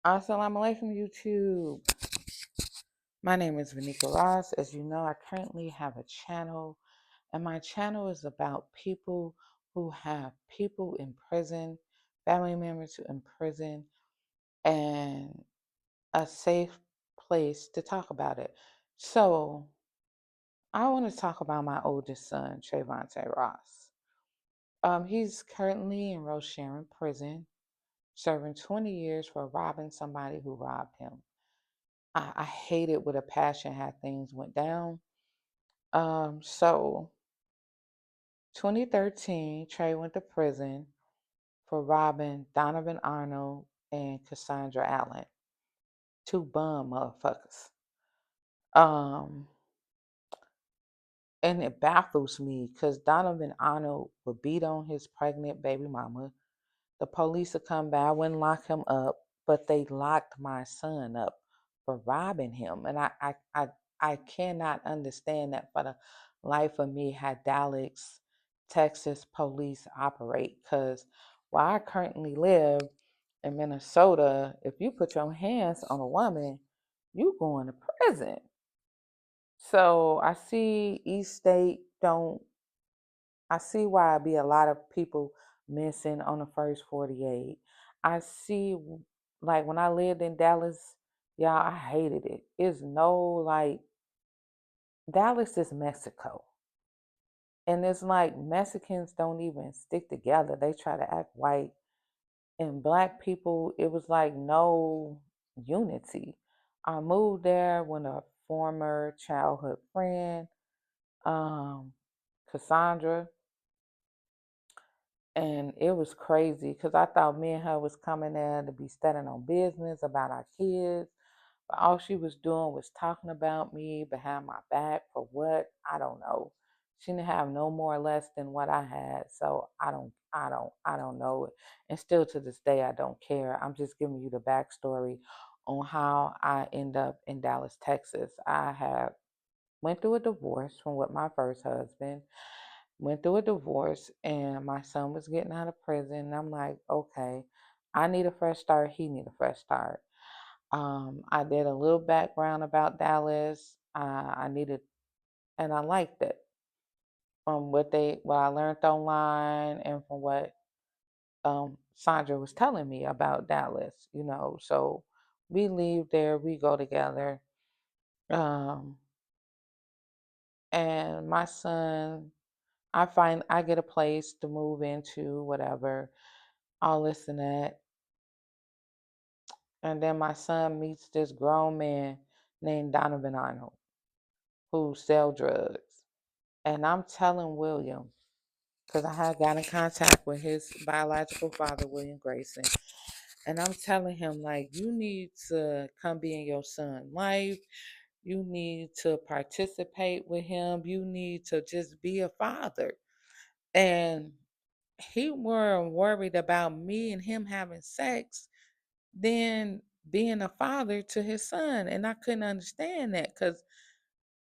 Assalamu alaikum, YouTube. My name is Vanika Ross. As you know, I currently have a channel, and my channel is about people who have people in prison, family members in prison, and a safe place to talk about it. So, I want to talk about my oldest son, Trayvonte Ross. He's currently in Rose Sharon Prison, serving 20 years for robbing somebody who robbed him. I hated with a passion how things went down. So 2013, Trey went to prison for robbing Donovan Arnold and Cassandra Allen, two bum motherfuckers. Um, and it baffles me because Donovan Arnold would beat on his pregnant baby mama. The police would come by, wouldn't lock him up, but they locked my son up for robbing him. And I cannot understand that for the life of me how Dallas, Texas police operate. Because where I currently live in Minnesota, if you put your hands on a woman, you going to prison. So I see East State don't I see why it be a lot of people missing on the first 48. I see, like, when I lived in Dallas, y'all, I hated it. It's no, like, Dallas is Mexico. And it's like Mexicans don't even stick together. They try to act white. And black people, it was like no unity. I moved there when a former childhood friend, um, Cassandra, and it was crazy because I thought me and her was coming there to be studying on business about our kids. But all she was doing was talking about me behind my back for what? I don't know. She didn't have no more or less than what I had. So I don't know. And still to this day I don't care. I'm just giving you the backstory on how I end up in Dallas, Texas. I have went through a divorce from with my first husband, went through a divorce, and my son was getting out of prison. And I'm like, okay, I need a fresh start. He need a fresh start. I did a little background about Dallas. I needed, and I liked it from what I learned online and from what Sandra was telling me about Dallas. So we leave there, we go together, um, and my son, I get a place to move into, whatever, all this and that. And then my son meets this grown man named Donovan Arnold who sell drugs. And I'm telling William, because I had got in contact with his biological father, William Grayson, and I'm telling him, like, you need to come be in your son's life. You need to participate with him. You need to just be a father. And he weren't worried about me and him having sex than being a father to his son. And I couldn't understand that because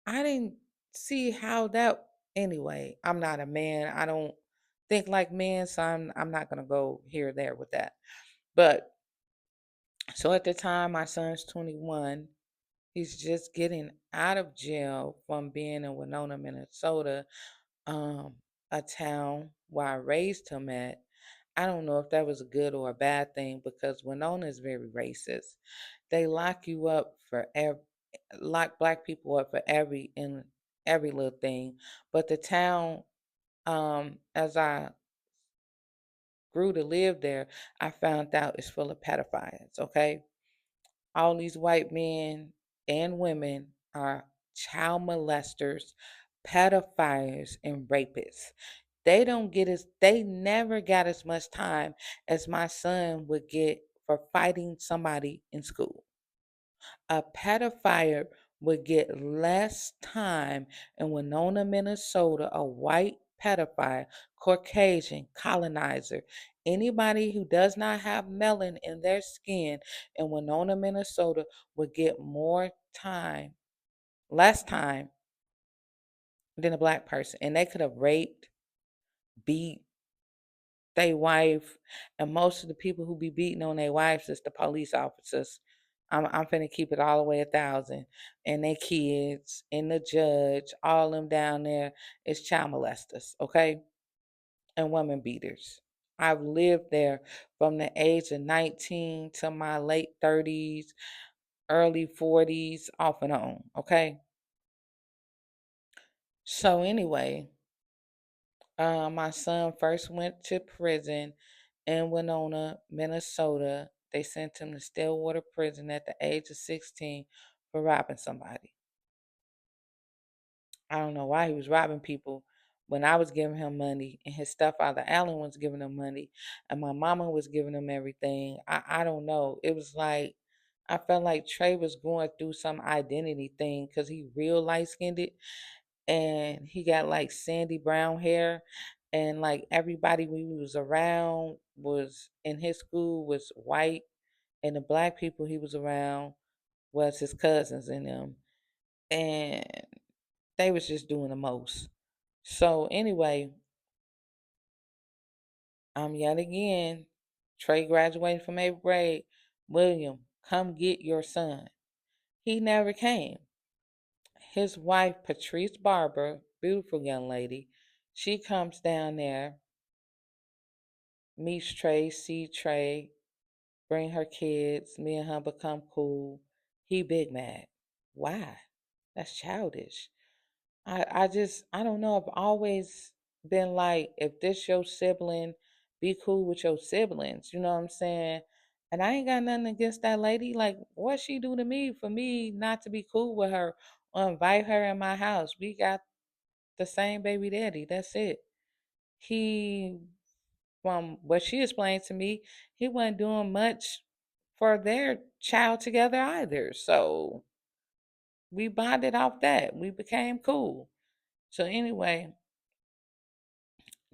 I didn't see how that. Anyway, I'm not a man. I don't think like men, so I'm not gonna go here or there with that. But so at the time my son's 21, he's just getting out of jail from being in Winona, Minnesota, um, a town where I raised him at. I don't know if that was a good or a bad thing because Winona is very racist. They lock you up for lock black people up for every little thing. But the town, as I grew to live there, I found out is full of pedophiles. Okay, all these white men and women are child molesters, pedophiles, and rapists. They never got as much time as my son would get for fighting somebody in school. A pedophile would get less time in Winona, Minnesota, a white pedophile, Caucasian, colonizer, anybody who does not have melanin in their skin in Winona, Minnesota would get more time, less time than a black person. And they could have raped, beat, they wife, and most of the people who be beating on their wives is the police officers. I'm finna keep it all the way 1,000, and their kids, and the judge, all them down there is child molesters, okay, and women beaters. I've lived there from the age of 19 to my late 30s, early 40s, off and on, okay. So anyway, my son first went to prison in Winona, Minnesota. They sent him to Stillwater Prison at the age of 16 for robbing somebody. I don't know why he was robbing people when I was giving him money and his stepfather Allen was giving him money and my mama was giving him everything. I don't know. It was like I felt like Trey was going through some identity thing because he real light skinned and he got like sandy brown hair and like everybody we was around was in his school was white and the black people he was around was his cousins and them and they was just doing the most. So anyway, yet again, Trey graduated from 8th grade. William, come get your son. He never came. His wife, Patrice Barber, beautiful young lady, she comes down there, meets Trey, see Trey, bring her kids. Me and her become cool. He big mad. Why? That's childish. I don't know. I've always been like, if this your sibling, be cool with your siblings. You know what I'm saying? And I ain't got nothing against that lady. Like, what she do to me for me not to be cool with her or invite her in my house? We got the same baby daddy. That's it. He, from what she explained to me, he wasn't doing much for their child together either. So we bonded off that. We became cool. So anyway,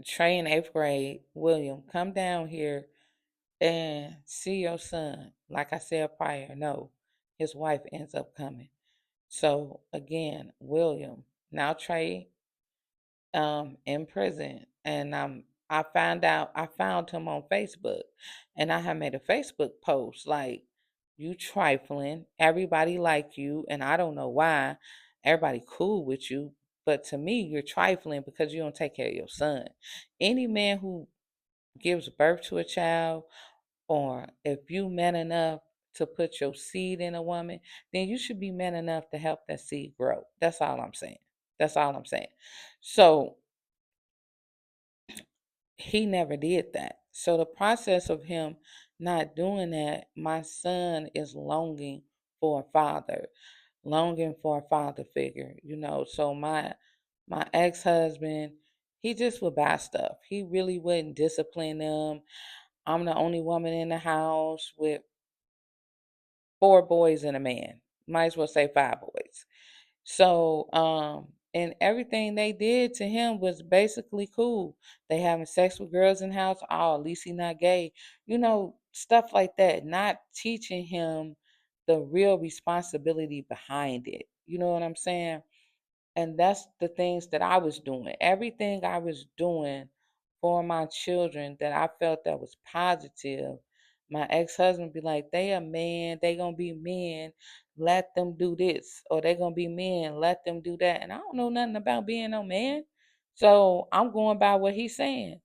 Trey in 8th grade, William, come down here and see your son. Like I said prior, no, his wife ends up coming. So again, William, now Trey in prison and I found him on Facebook and I had made a Facebook post like you trifling, everybody like you and I don't know why everybody cool with you, but to me you're trifling because you don't take care of your son. Any man who gives birth to a child or if you man enough to put your seed in a woman, then you should be man enough to help that seed grow. That's all I'm saying. That's all I'm saying. So he never did that. So the process of him not doing that, my son is longing for a father figure, you know. So my ex-husband, he just would buy stuff. He really wouldn't discipline them. I'm the only woman in the house with 4 boys and a man. Might as well say 5 boys. So, and everything they did to him was basically cool. They having sex with girls in the house. Oh, at least he not gay. You know, stuff like that. Not teaching him the real responsibility behind it. You know what I'm saying? And that's the things that I was doing. Everything I was doing for my children that I felt that was positive. My ex-husband be like, they a man, they gonna be men, let them do this. Or they gonna be men, let them do that. And I don't know nothing about being no man. So I'm going by what he's saying.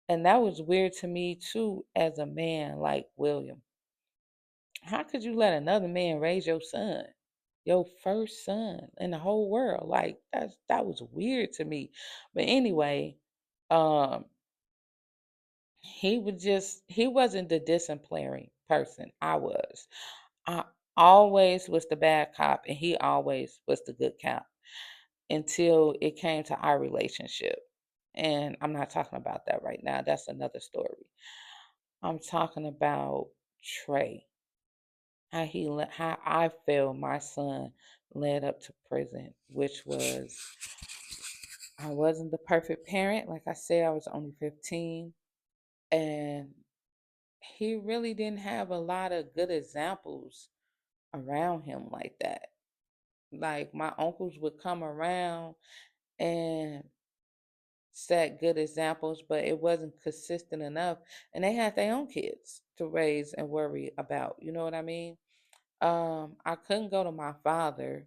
And that was weird to me too, as a man like William. How could you let another man raise your son? Your first son in the whole world. Like that was weird to me. But anyway, um he wasn't the disciplining person. I was. I always was the bad cop and he always was the good cop until it came to our relationship. And I'm not talking about that right now. That's another story. I'm talking about Trey. How I feel my son led up to prison, which was I wasn't the perfect parent. Like I said, I was only 15, and he really didn't have a lot of good examples around him like that. Like my uncles would come around and set good examples, but it wasn't consistent enough. And they had their own kids to raise and worry about. You know what I mean? I couldn't go to my father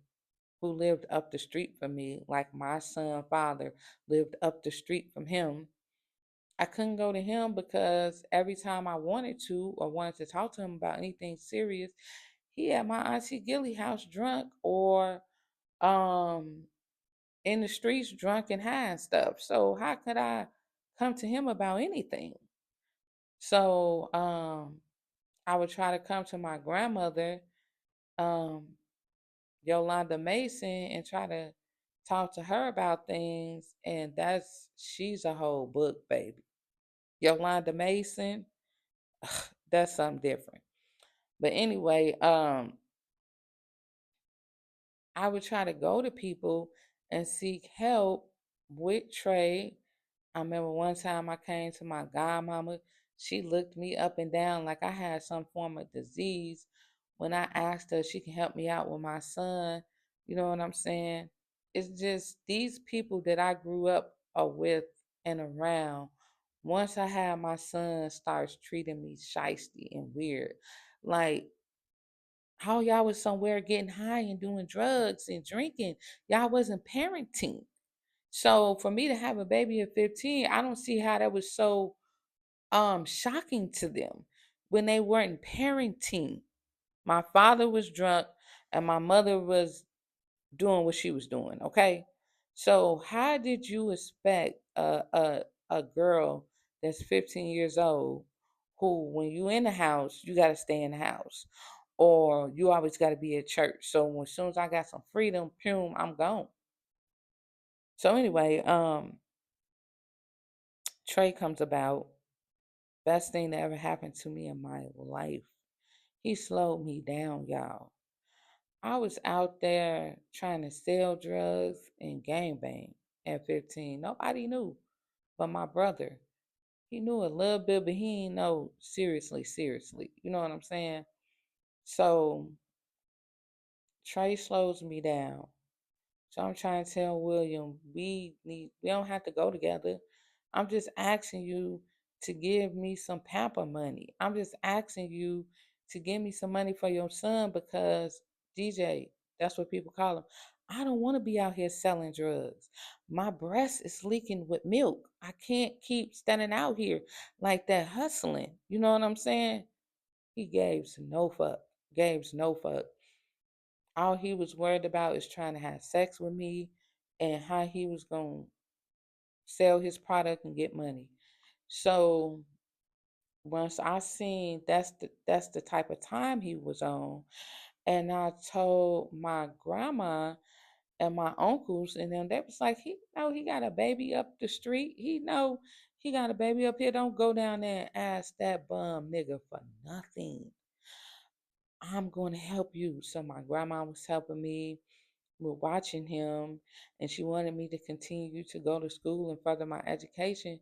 who lived up the street from me, like my son father lived up the street from him. I couldn't go to him because every time I wanted to or wanted to talk to him about anything serious, he at my auntie Gilly house drunk or um in the streets drunk and high and stuff. So how could I come to him about anything? So I would try to come to my grandmother, um, Yolanda Mason, and try to talk to her about things. And she's a whole book, baby. Yolanda Mason, that's something different. But anyway, I would try to go to people and seek help with Trey. I remember one time I came to my godmama. She looked me up and down like I had some form of disease when I asked her if she can help me out with my son. You know what I'm saying? It's just these people that I grew up with and around. Once I had my son starts treating me shisty and weird. Like how y'all was somewhere getting high and doing drugs and drinking. Y'all wasn't parenting. So for me to have a baby at 15, I don't see how that was so shocking to them when they weren't parenting. My father was drunk and my mother was doing what she was doing, okay? So how did you expect a girl that's 15 years old who when you in the house, you got to stay in the house or you always got to be at church. So as soon as I got some freedom, boom, I'm gone. So anyway, Trey comes about. Best thing that ever happened to me in my life. He slowed me down, y'all. I was out there trying to sell drugs and gangbang at 15. Nobody knew but my brother. He knew a little bit, but he didn't know seriously, seriously. You know what I'm saying? So Trey slows me down. So I'm trying to tell William, we don't have to go together. I'm just asking you to give me some pamper money. I'm just asking you to give me some money for your son because DJ, that's what people call him. I don't want to be out here selling drugs. My breast is leaking with milk. I can't keep standing out here like that hustling. You know what I'm saying? He gives no fuck. Gives no fuck. All he was worried about is trying to have sex with me and how he was going to sell his product and get money. So once I seen that's the type of time he was on, and I told my grandma and my uncles and them, they was like, he know he got a baby up the street. He know he got a baby up here. Don't go down there and ask that bum nigga for nothing. I'm going to help you. So my grandma was helping me with watching him, and she wanted me to continue to go to school and further my education.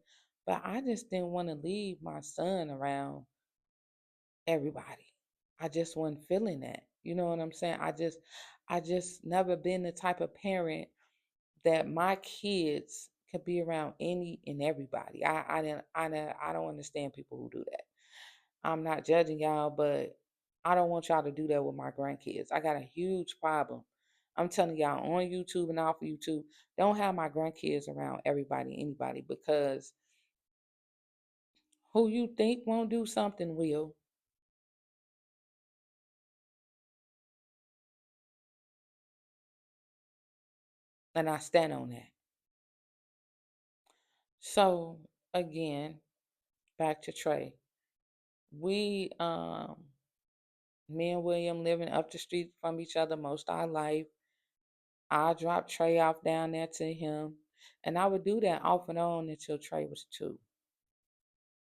But I just didn't want to leave my son around everybody. I just wasn't feeling that. You know what I'm saying? I just never been the type of parent that my kids could be around any and everybody. I don't understand people who do that. I'm not judging y'all, but I don't want y'all to do that with my grandkids. I got a huge problem. I'm telling y'all on YouTube and off of YouTube, don't have my grandkids around everybody, anybody, because who you think won't do something will. And I stand on that. So again, back to Trey. We me and William living up the street from each other most of our life. I dropped Trey off down there to him. And I would do that off and on until Trey was 2.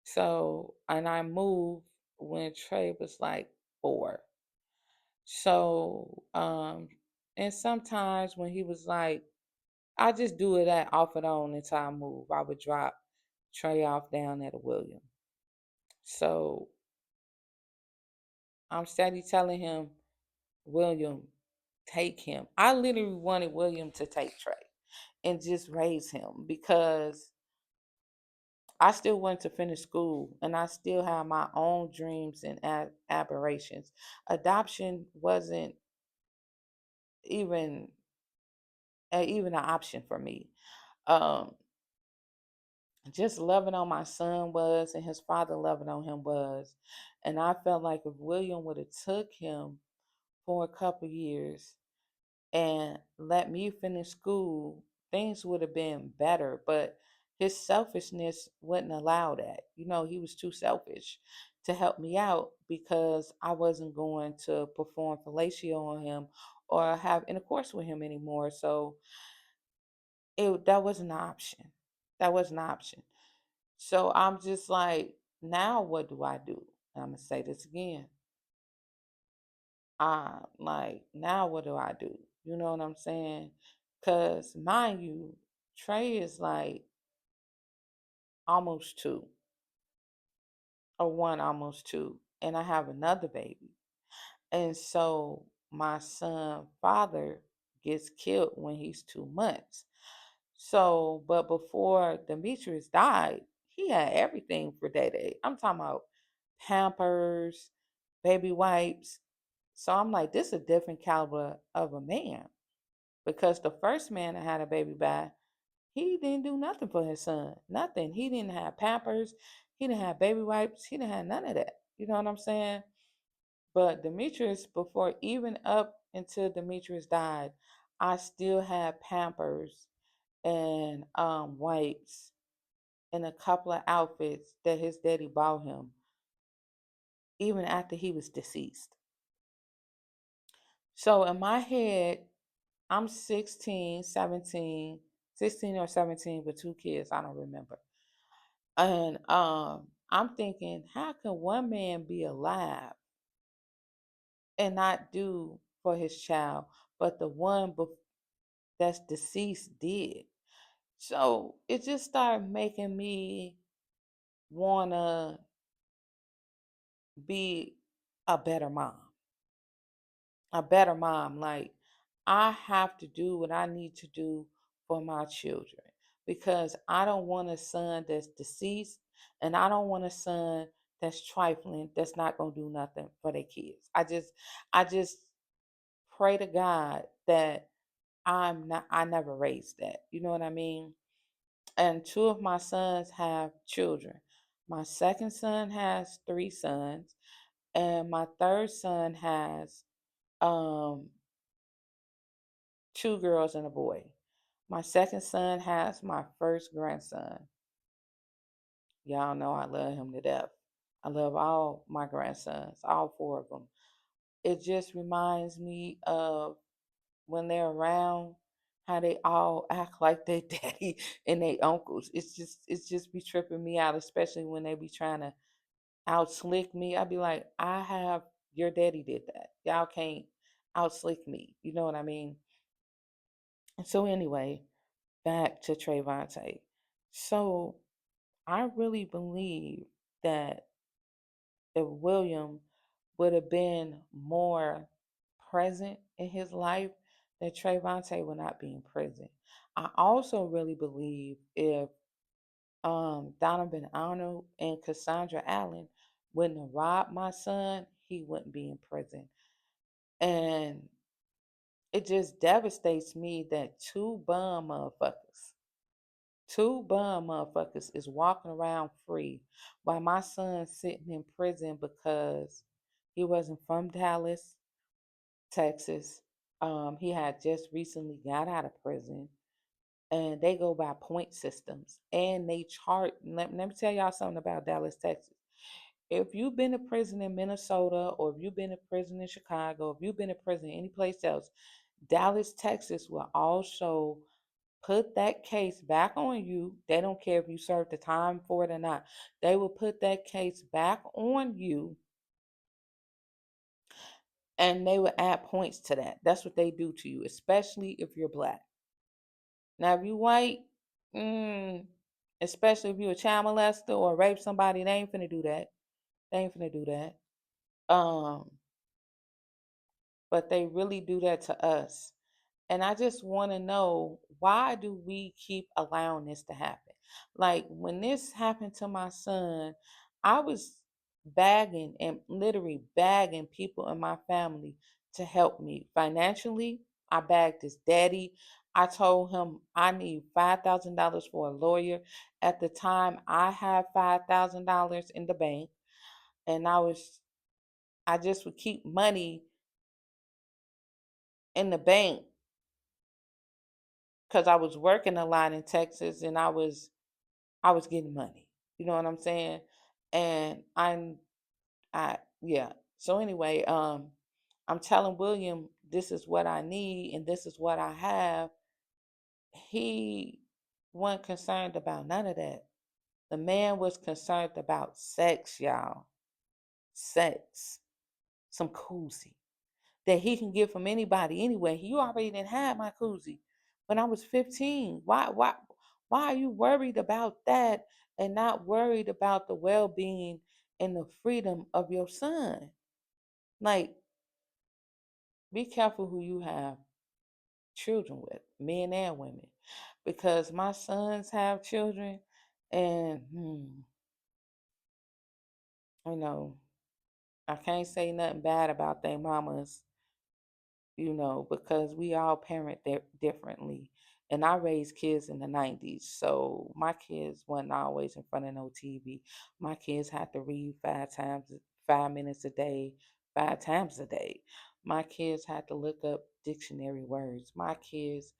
So, and I moved when Trey was like 4. So, and sometimes when he was like, I just do it at off and on until I move. I would drop Trey off down at a William. So I'm steady telling him, William, take him. I literally wanted William to take Trey and just raise him because I still went to finish school and I still have my own dreams and aberrations. Adoption wasn't even even an option for me. Um, just loving on my son was, and his father loving on him was, and I felt like if William would have took him for a couple years and let me finish school, things would have been better. But his selfishness wouldn't allow that. You know, he was too selfish to help me out because I wasn't going to perform fellatio on him or have intercourse with him anymore. So that was an option. That was an option. So I'm just like, now what do I do? And I'm gonna say this again. Like, now what do I do? You know what I'm saying? Cause mind you, Trey is like almost two or one almost two, and I have another baby. And so my son father gets killed when he's 2 months. So, but before Demetrius died, he had everything for Day Day. I'm talking about Pampers, baby wipes. So I'm like, this is a different caliber of a man because the first man I had a baby by, he didn't do nothing for his son. Nothing. He didn't have Pampers. He didn't have baby wipes. He didn't have none of that. You know what I'm saying? But Demetrius, before even up until Demetrius died, I still had Pampers and wipes and a couple of outfits that his daddy bought him, even after he was deceased. So in my head, I'm 16, 17, 16 or 17 with two kids, I don't remember. And I'm thinking, how can one man be alive and not do for his child, but the one that's deceased did? So it just started making me wanna be a better mom. A better mom. Like, I have to do what I need to do for my children because I don't want a son that's deceased and I don't want a son that's trifling, that's not going to do nothing for their kids. I just pray to God that I never raised that. You know what I mean? And two of my sons have children. My second son has three sons and my third son has um two girls and a boy. My second son has my first grandson. Y'all know I love him to death. I love all my grandsons, all four of them. It just reminds me of when they're around, how they all act like their daddy and their uncles. It's just be tripping me out, especially when they be trying to out slick me. I be like, I have your daddy did that. Y'all can't out slick me. You know what I mean? And so anyway, back to Trayvante. So I really believe that if William would have been more present in his life, that Trayvante would not be in prison. I also really believe if Donovan Arnold and Cassandra Allen wouldn't have robbed my son, he wouldn't be in prison. And it just devastates me that two bum motherfuckers is walking around free while my son's sitting in prison because he wasn't from Dallas, Texas. He had just recently got out of prison and they go by point systems and they chart. Let me tell y'all something about Dallas, Texas. If you've been to prison in Minnesota or if you've been to prison in Chicago, if you've been to prison any place else, Dallas, Texas will also put that case back on you. They don't care if you served the time for it or not. They will put that case back on you and they will add points to that. That's what they do to you, especially if you're black. Now, if you white, mm, especially if you're a child molester or rape somebody, they ain't finna do that. They ain't finna do that. Um, but they really do that to us. And I just want to know, why do we keep allowing this to happen? Like when this happened to my son, I was begging and literally begging people in my family to help me financially. I begged his daddy. I told him I need $5,000 for a lawyer. At the time, I had $5,000 in the bank, and I just would keep money in the bank because I was working a lot in Texas, and I was getting money. You know what I'm saying? And yeah. So anyway, I'm telling William this is what I need and this is what I have. He wasn't concerned about none of that. The man was concerned about sex, y'all. Sex. Some koozie that he can get from anybody anyway. You already didn't have my koozie when I was 15. Why are you worried about that and not worried about the well-being and the freedom of your son? Like, be careful who you have children with, men and women. Because my sons have children and you know, I can't say nothing bad about their mamas, because we all parent differently. And I raised kids in the 90s, so my kids weren't always in front of no TV. My kids had to read 5 minutes a day, 5 times a day. My kids had to look up dictionary words. My kids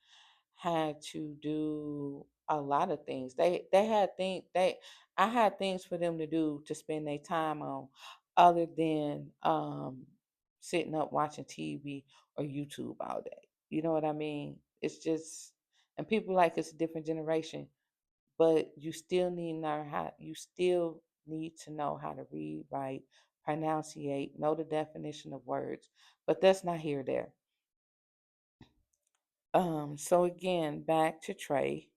had to do a lot of things. They had things they I had things for them to do to spend their time on other than sitting up watching TV or YouTube all day. You know what I mean? It's just and people like it's a different generation, but you still need to know how to read, write, pronunciate, know the definition of words. But that's not here or there. So again, back to Trey.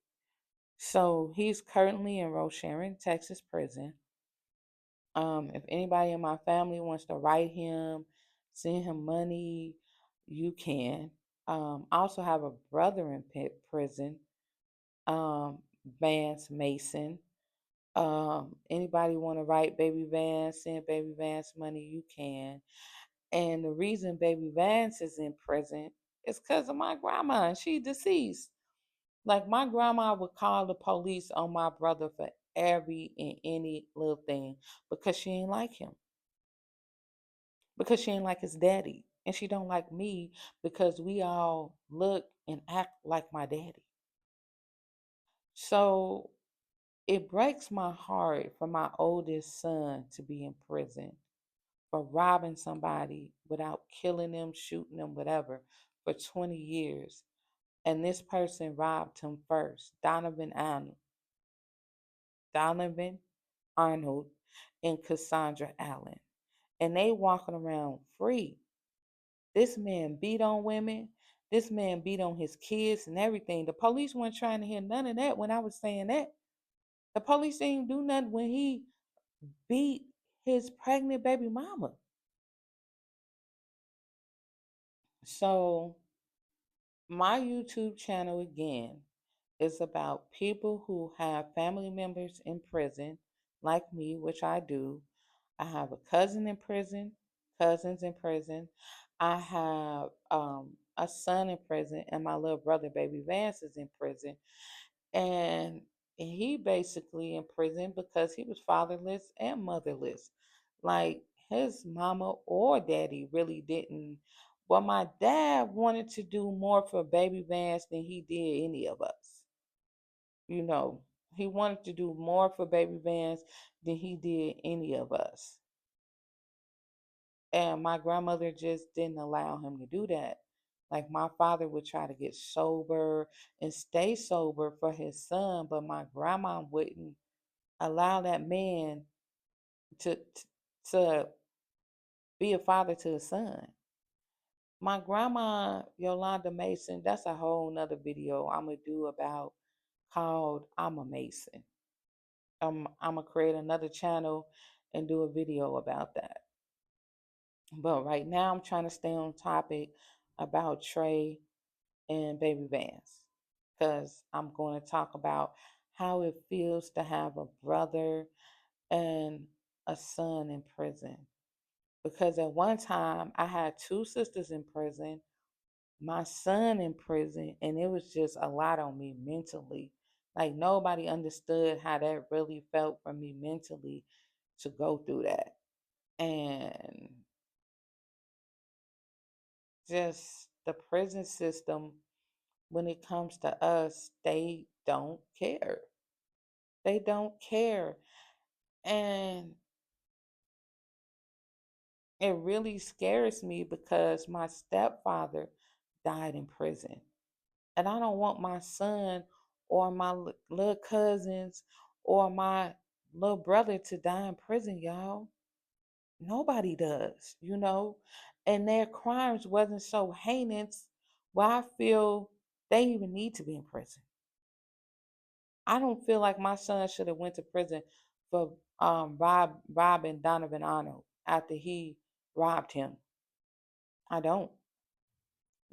So he's currently in Rosharon, Texas prison. If anybody in my family wants to write him, send him money, you can. I also have a brother in prison, Vance Mason. Anybody want to write Baby Vance, send Baby Vance money, you can. And the reason Baby Vance is in prison is because of my grandma, and she deceased. Like my grandma would call the police on my brother for every and any little thing because she ain't like him. Because she ain't like his daddy. And she don't like me because we all look and act like my daddy. So it breaks my heart for my oldest son to be in prison for robbing somebody without killing them, shooting them, whatever, for 20 years. And this person robbed him first, Donovan Arnold and Cassandra Allen. And they walking around free. This man beat on women. This man beat on his kids and everything. The police weren't trying to hear none of that when I was saying that. The police didn't do nothing when he beat his pregnant baby mama. So my YouTube channel again is about people who have family members in prison, like me, which I do. I have a cousin in prison, cousins in prison. I have a son in prison, and my little brother, baby Vance, is in prison. And he basically in prison because he was fatherless and motherless. Like his mama or daddy really didn't. Well, my dad wanted to do more for baby Vance than he did any of us. You know, he wanted to do more for baby Vance than he did any of us. And my grandmother just didn't allow him to do that. Like my father would try to get sober and stay sober for his son, but my grandma wouldn't allow that man to be a father to his son. My grandma Yolanda Mason, that's a whole nother video I'm gonna do about called I'm a Mason. I'm gonna create another channel and do a video about that. But right now, I'm trying to stay on topic about Trey and Baby Vance because I'm going to talk about how it feels to have a brother and a son in prison. Because at one time I had two sisters in prison, my son in prison, and it was just a lot on me mentally. Like nobody understood how that really felt for me mentally to go through that. And just the prison system, when it comes to us, they don't care. They don't care. And it really scares me because my stepfather died in prison. And I don't want my son or my little cousins or my little brother to die in prison, y'all. Nobody does. And their crimes wasn't so heinous where I feel they even need to be in prison. I don't feel like my son should have went to prison for robbing Donovan Arnold after he robbed him. I don't.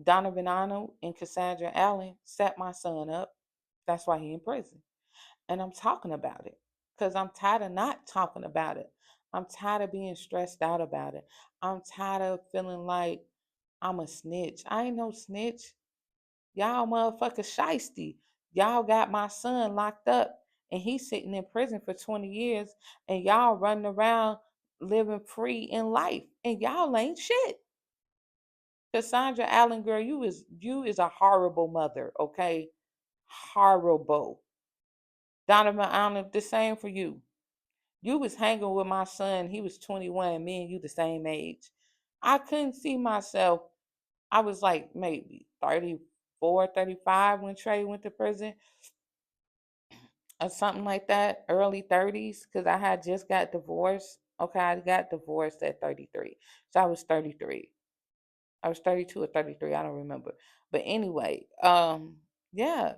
Donovan Arnold and Cassandra Allen set my son up. That's why he in prison. And I'm talking about it because I'm tired of not talking about it. I'm tired of being stressed out about it. I'm tired of feeling like I'm a snitch. I ain't no snitch. Y'all motherfucker shiesty. Y'all got my son locked up and he's sitting in prison for 20 years and y'all running around living free in life and y'all ain't shit. Cassandra Allen, girl, you is a horrible mother, okay? Horrible. Donovan Allen, the same for you. You was hanging with my son. He was 21. Me and you the same age. I couldn't see myself. I was like maybe 34, 35 when Trey went to prison or something like that, early 30s, because I had just got divorced. Okay, I got divorced at 33. So I was 33. I was 32 or 33. I don't remember. But anyway, yeah,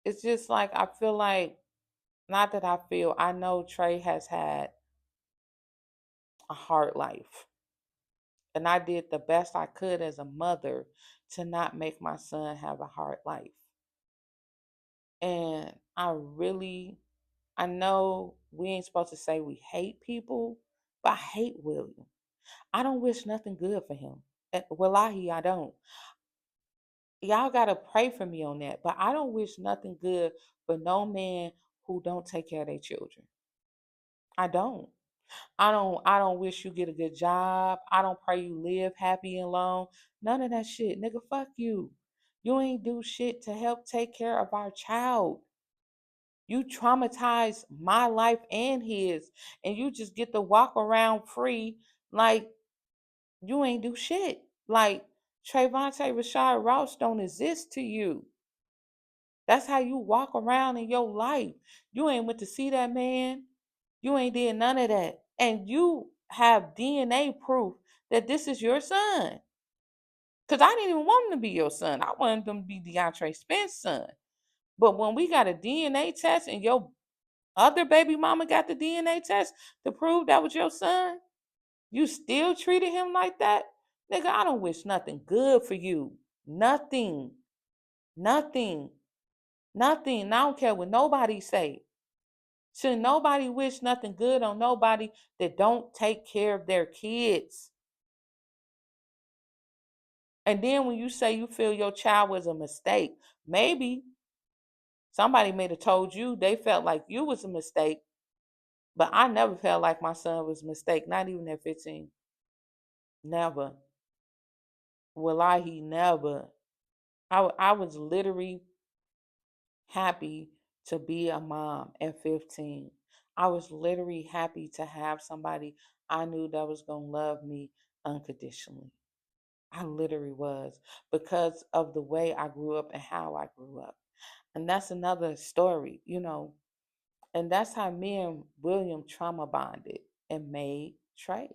it's just like I feel like, not that I feel, I know Trey has had a hard life. And I did the best I could as a mother to not make my son have a hard life. And I know we ain't supposed to say we hate people, but I hate William. I don't wish nothing good for him. Wallahi, I don't. Y'all got to pray for me on that. But I don't wish nothing good for no man who don't take care of their children. I don't. I don't wish you get a good job. I don't pray you live happy and long. None of that shit. Nigga, fuck you. You ain't do shit to help take care of our child. You traumatized my life and his, and you just get to walk around free like you ain't do shit. Like Trayvonte Rashad Ross don't exist to you. That's how you walk around in your life. You ain't went to see that man. You ain't did none of that. And you have DNA proof that this is your son. Because I didn't even want him to be your son. I wanted him to be DeAndre Spence's son. But when we got a DNA test and your other baby mama got the DNA test to prove that was your son, you still treated him like that? Nigga, I don't wish nothing good for you. Nothing. Nothing. Nothing. And I don't care what nobody say. Should nobody wish nothing good on nobody that don't take care of their kids? And then when you say you feel your child was a mistake, maybe somebody may have told you they felt like you was a mistake, but I never felt like my son was a mistake, not even at 15. Never. Wallahi, never. I was literally happy to be a mom at 15. I was literally happy to have somebody I knew that was going to love me unconditionally. I literally was because of the way I grew up and how I grew up. And that's another story. And that's how me and William trauma bonded and made Trey.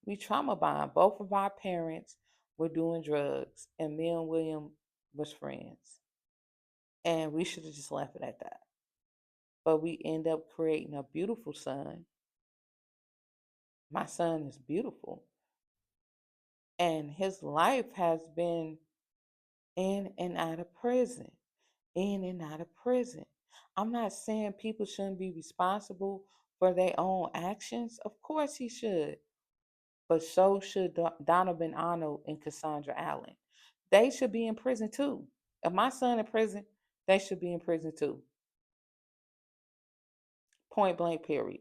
We trauma bond. Both of our parents were doing drugs, and me and William was friends. And we should have just left it at that. But we end up creating a beautiful son. My son is beautiful. And his life has been in and out of prison, in and out of prison. I'm not saying people shouldn't be responsible for their own actions. Of course he should. But so should Donovan Arnold and Cassandra Allen. They should be in prison too. If my son in prison, they should be in prison too. Point blank period.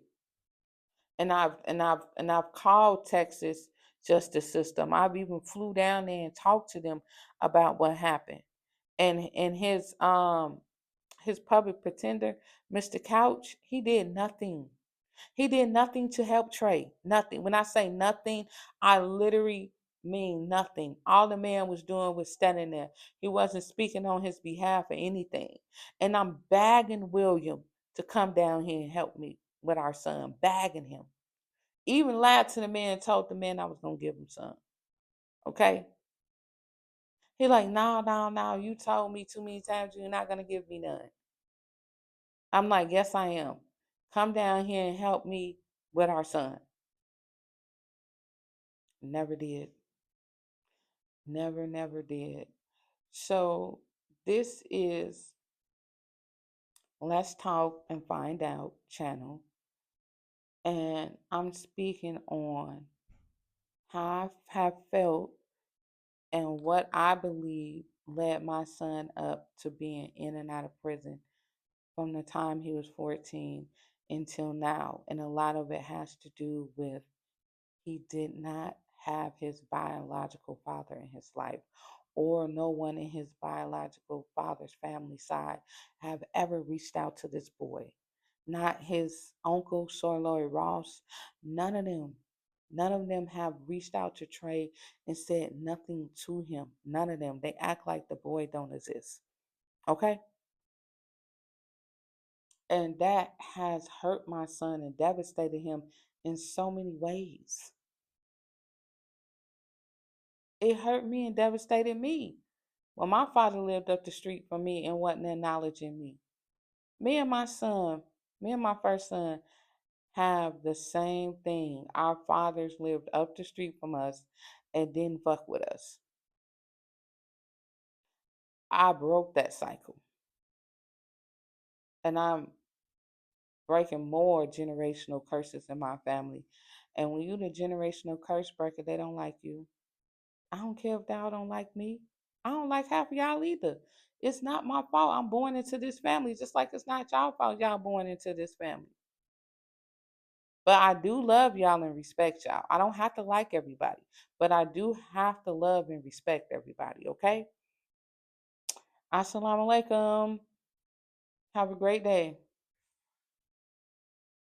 And I've called Texas justice system. I've even flew down there and talked to them about what happened. And his public pretender, Mr. Couch, he did nothing. He did nothing to help Trey. Nothing. When I say nothing, I literally mean nothing. All the man was doing was standing there. He wasn't speaking on his behalf or anything. And I'm begging William to come down here and help me with our son. Begging him. Even lied to the man, told the man I was gonna give him some. Okay? He like, no, no, no. You told me too many times you're not gonna give me none. I'm like, yes, I am. Come down here and help me with our son. Never did. Never, never did. So this is Let's Talk and Find Out channel. And I'm speaking on how I have felt and what I believe led my son up to being in and out of prison from the time he was 14 until now. And a lot of it has to do with he did not have his biological father in his life, or no one in his biological father's family side have ever reached out to this boy. Not his uncle, Sorloy Ross, none of them. None of them have reached out to Trey and said nothing to him. None of them. They act like the boy don't exist. Okay? And that has hurt my son and devastated him in so many ways. It hurt me and devastated me. When my father lived up the street from me and wasn't acknowledging me. Me and my son, me and my first son, have the same thing. Our fathers lived up the street from us and didn't fuck with us. I broke that cycle. And I'm breaking more generational curses in my family. And when you the generational curse breaker, they don't like you. I don't care if y'all don't like me. I don't like half of y'all either. It's not my fault I'm born into this family, just like it's not y'all fault y'all born into this family. But I do love y'all and respect y'all. I don't have to like everybody, but I do have to love and respect everybody, okay? Assalamu alaikum. Have a great day.